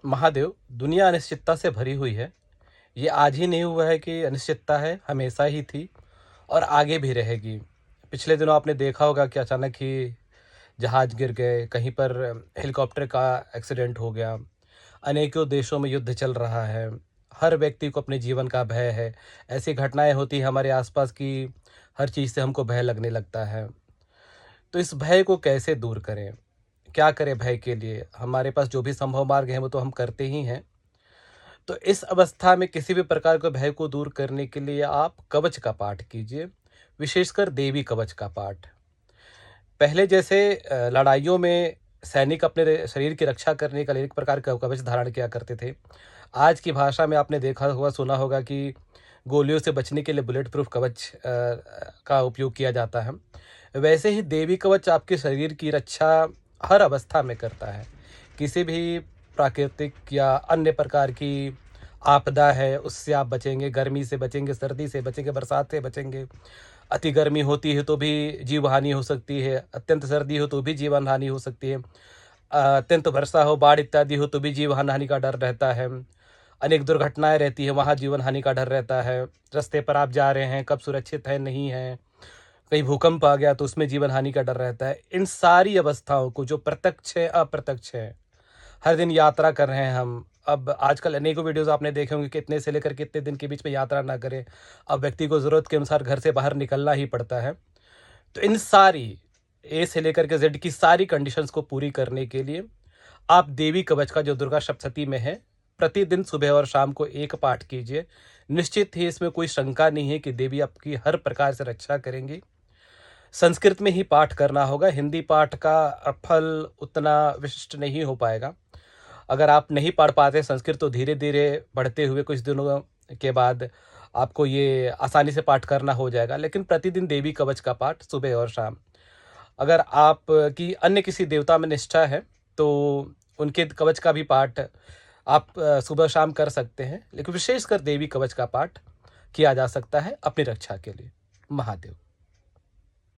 महादेव, दुनिया अनिश्चितता से भरी हुई है। ये आज ही नहीं हुआ है कि अनिश्चितता है, हमेशा ही थी और आगे भी रहेगी। पिछले दिनों आपने देखा होगा कि अचानक ही जहाज़ गिर गए, कहीं पर हेलीकॉप्टर का एक्सीडेंट हो गया, अनेकों देशों में युद्ध चल रहा है, हर व्यक्ति को अपने जीवन का भय है। ऐसी घटनाएँ होती हैं हमारे आस-पास कि हर चीज़ से हमको भय लगने लगता है। तो इस भय को कैसे दूर करें? क्या करें भय के लिए? हमारे पास जो भी संभव मार्ग हैं, वो तो हम करते ही हैं। तो इस अवस्था में किसी भी प्रकार के भय को दूर करने के लिए आप कवच का पाठ कीजिए, विशेषकर देवी कवच का पाठ। पहले जैसे लड़ाइयों में सैनिक अपने शरीर की रक्षा करने के लिए एक प्रकार का कवच धारण किया करते थे। आज की भाषा में आपने देखा होगा, सुना होगा कि गोलियों से बचने के लिए बुलेट प्रूफ कवच का उपयोग किया जाता है। वैसे ही देवी कवच आपके शरीर की रक्षा हर अवस्था में करता है। किसी भी प्राकृतिक या अन्य प्रकार की आपदा है, उससे आप बचेंगे, गर्मी से बचेंगे, सर्दी से बचेंगे, बरसात से बचेंगे। अति गर्मी होती है तो भी जीव हानि हो सकती है, अत्यंत सर्दी हो तो भी जीवन हानि हो सकती है। अत्यंत वर्षा हो, बाढ़ इत्यादि हो तो भी जीवन हानि का डर रहता है। अनेक दुर्घटनाएँ रहती हैं, वहाँ जीवन हानि का डर रहता है। रास्ते पर आप जा रहे हैं, कब सुरक्षित हैं, नहीं हैं। कहीं भूकंप आ गया तो उसमें जीवन हानि का डर रहता है। इन सारी अवस्थाओं को जो प्रत्यक्ष है, अप्रत्यक्ष है, हर दिन यात्रा कर रहे हैं हम। अब आजकल अनेकों वीडियोज़ आपने देखे होंगे कि इतने से लेकर के इतने दिन के बीच में यात्रा ना करें। अब व्यक्ति को ज़रूरत के अनुसार घर से बाहर निकलना ही पड़ता है। तो इन सारी ए से लेकर के ज़ेड की सारी कंडीशंस को पूरी करने के लिए आप देवी कवच का जो दुर्गा सप्तशती में है, प्रतिदिन सुबह और शाम को एक पाठ कीजिए। निश्चित ही इसमें कोई शंका नहीं है कि देवी आपकी हर प्रकार से रक्षा करेंगी। संस्कृत में ही पाठ करना होगा, हिंदी पाठ का फल उतना विशिष्ट नहीं हो पाएगा। अगर आप नहीं पढ़ पाते संस्कृत तो धीरे-धीरे बढ़ते हुए कुछ दिनों के बाद आपको ये आसानी से पाठ करना हो जाएगा। लेकिन प्रतिदिन देवी कवच का पाठ सुबह और शाम। अगर आप की अन्य किसी देवता में निष्ठा है, तो उनके कवच का भी पाठ आप सुबह-शाम कर सकते हैं। लेकिन विशेषकर देवी कवच का पाठ किया जा सकता है अपनी रक्षा के लिए। महादेव।